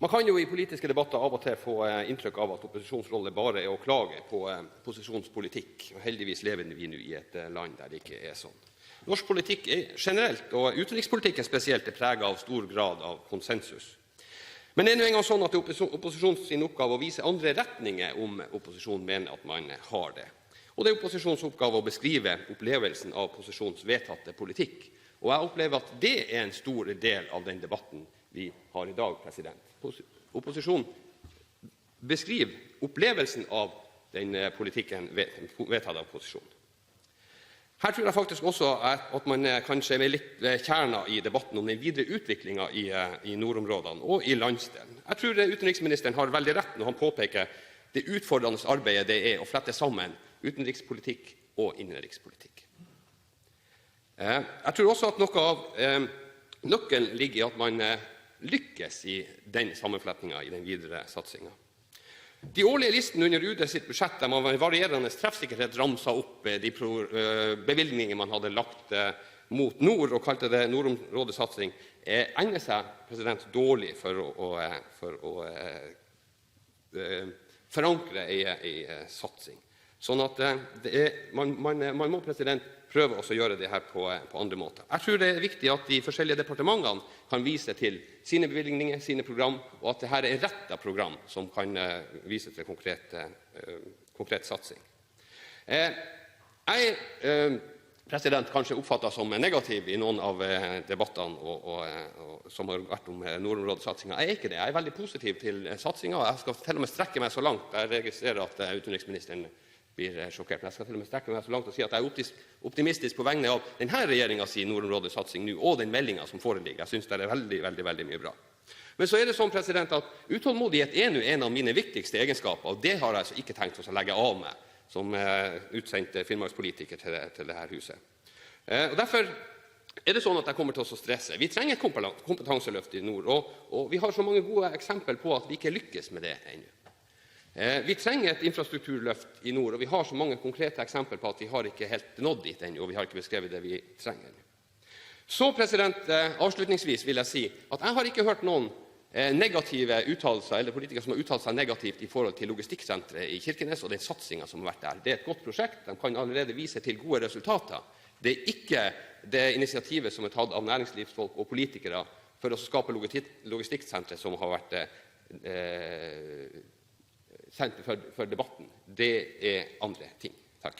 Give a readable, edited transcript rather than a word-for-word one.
Man kan jo i politiske debatter av og til få inntrykk av at opposisjonsrolle bare er å klage på posisjonspolitikk. Og heldigvis lever vi nå i et land der det ikke er sånn. Norsk politikk generelt, og utenrikspolitikken spesielt, er preget av stor grad av konsensus. Men det er nå en gang sånn at det er opposisjonens oppgave å vise andre retninger om opposisjonen mener at man har det. Og det er opposisjonens oppgave å beskrive opplevelsen av posisjonens vedtatte politikk. Og jeg opplever at det er en stor del av den debatten vi har i dag. Opposisjonen beskriver opplevelsen av den politikken vedtatt av posisjonen. Her tror jeg faktisk også at man kanskje er litt kjernet i debatten om den videre utviklingen i nordområdene og i landsdelen. Jeg tror utenriksministeren har veldig rett når han påpeker det utfordrende arbeidet det er å flette sammen utenrikspolitikk og innenrikspolitikk. Jeg tror også at noe av nøkkelen ligger i at man lykkes i den sammenflettingen i den videre satsingen. De årlige listene under UD sitt budsjett der man med varierende treffsikkerhet ramset opp de bevilgninger man hadde lagt mot nord og kalte det nordområdesatsing, egner seg dårlig for å forankre i satsing. Sånn at man må prøve å gjøre det her på andre måter. Jeg tror det er viktig at de forskjellige departementene kan vise til sine bevilgninger, sine program, og at dette er rettet program som kan vise til konkret satsing. Jeg kanskje oppfattet som negativ i noen av debattene som har vært om nordområdesatsingen. Jeg er ikke det. Jeg er veldig positiv til satsingen, og jeg skal til og med strekke meg så langt. Jeg registrerer at utenriksministeren blir sjokkert, men jeg skal til og med strekke meg så langt og si at jeg er optimistisk på vegne av denne regjeringens nordområdesatsing nå, og den meldingen som foreligger. Jeg synes det er veldig mye bra. Men så er det sånn at utålmodighet er nå en av mine viktigste egenskaper, og det har jeg altså ikke tenkt å legge av meg som utsendt finnmarkspolitiker til dette huset. Og derfor er det sånn at jeg kommer til å stresse. Vi trenger kompetanseløft i nord, og vi har så mange gode eksempler på at vi ikke lykkes med det ennå. Vi trenger et infrastrukturløft i nord, og vi har så mange konkrete eksempler på at vi har ikke helt nådd dit ennå, og vi har ikke beskrevet det vi trenger. Så avslutningsvis vil jeg si at jeg har ikke hørt noen negative uttalelser, eller politikere som har uttalt seg negativt i forhold til logistikksenteret i Kirkenes og den satsingen som har vært der. Det er et godt prosjekt, de kan allerede vise til gode resultater. Det er ikke det initiativet som er tatt av næringslivsfolk og politikere for å skape logistikksenteret som har vært senter for debatten. Det er andre ting. Takk.